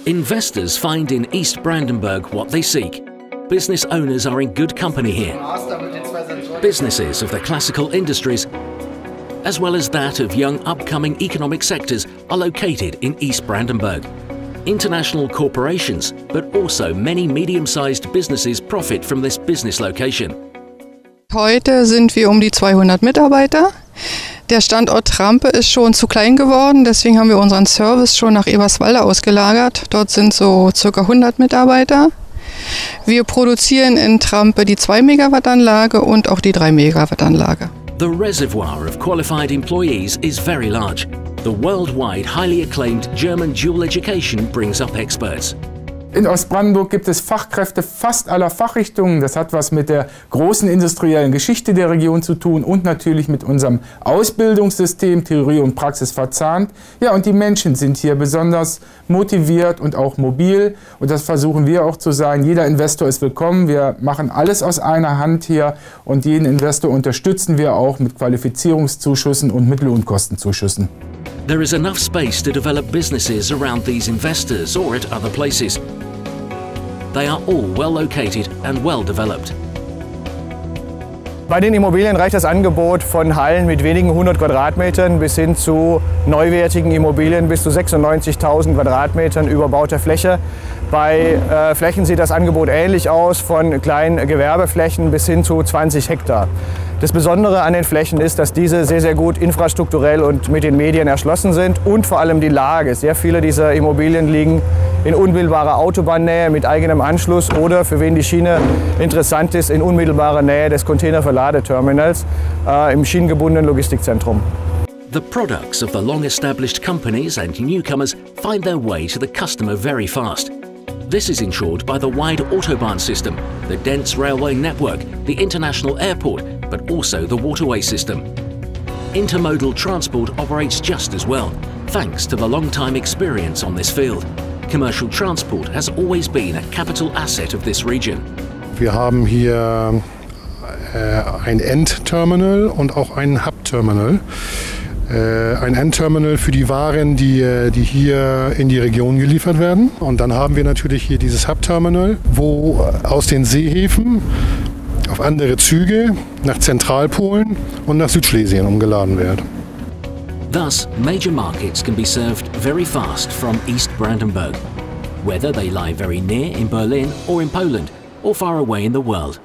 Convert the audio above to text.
Investors find in East Brandenburg what they seek. Business owners are in good company here. Businesses of the classical industries, as well as that of young upcoming economic sectors, are located in East Brandenburg. International corporations, but also many medium-sized businesses profit from this business location. Heute sind wir um die 200 Mitarbeiter. Der Standort Trampe ist schon zu klein geworden, deswegen haben wir unseren Service schon nach Eberswalde ausgelagert. Dort sind so ca. 100 Mitarbeiter. Wir produzieren in Trampe die 2 Megawatt Anlage und auch die 3 Megawatt Anlage. The reservoir of qualified employees is very large. The worldwide highly acclaimed German dual education brings up experts. In Ostbrandenburg gibt es Fachkräfte fast aller Fachrichtungen. Das hat was mit der großen industriellen Geschichte der Region zu tun und natürlich mit unserem Ausbildungssystem, Theorie und Praxis verzahnt. Ja, und die Menschen sind hier besonders motiviert und auch mobil. Und das versuchen wir auch zu sein. Jeder Investor ist willkommen. Wir machen alles aus einer Hand hier und jeden Investor unterstützen wir auch mit Qualifizierungszuschüssen und mit Lohnkostenzuschüssen. There is enough space to develop businesses around these investors or at other places. They are all well located and well developed. Bei den Immobilien reicht das Angebot von Hallen mit wenigen 100 Quadratmetern bis hin zu neuwertigen Immobilien bis zu 96.000 Quadratmetern überbauter Fläche. Bei Flächen sieht das Angebot ähnlich aus, von kleinen Gewerbeflächen bis hin zu 20 Hektar. Das Besondere an den Flächen ist, dass diese sehr, sehr gut infrastrukturell und mit den Medien erschlossen sind und vor allem die Lage. Sehr viele dieser Immobilien liegen in unmittelbarer Autobahnnähe mit eigenem Anschluss oder, für wen die Schiene interessant ist, in unmittelbarer Nähe des Containerverladeterminals im schienengebundenen Logistikzentrum. The products of the long-established companies and newcomers find their way to the customer very fast. This is ensured by the wide Autobahn system, the dense railway network, the international airport, but also the waterway system. Intermodal transport operates just as well, thanks to the long-time experience on this field. Commercial transport has always been a capital asset of this region. Wir haben hier ein Endterminal und auch ein Hub-Terminal. Ein Endterminal für die Waren, die hier in die Region geliefert werden. Und dann haben wir natürlich hier dieses Hub-Terminal, wo aus den Seehäfen auf andere Züge nach Zentralpolen und nach Südschlesien umgeladen wird. Thus, major markets can be served very fast from East Brandenburg, whether they lie very near in Berlin or in Poland or far away in the world.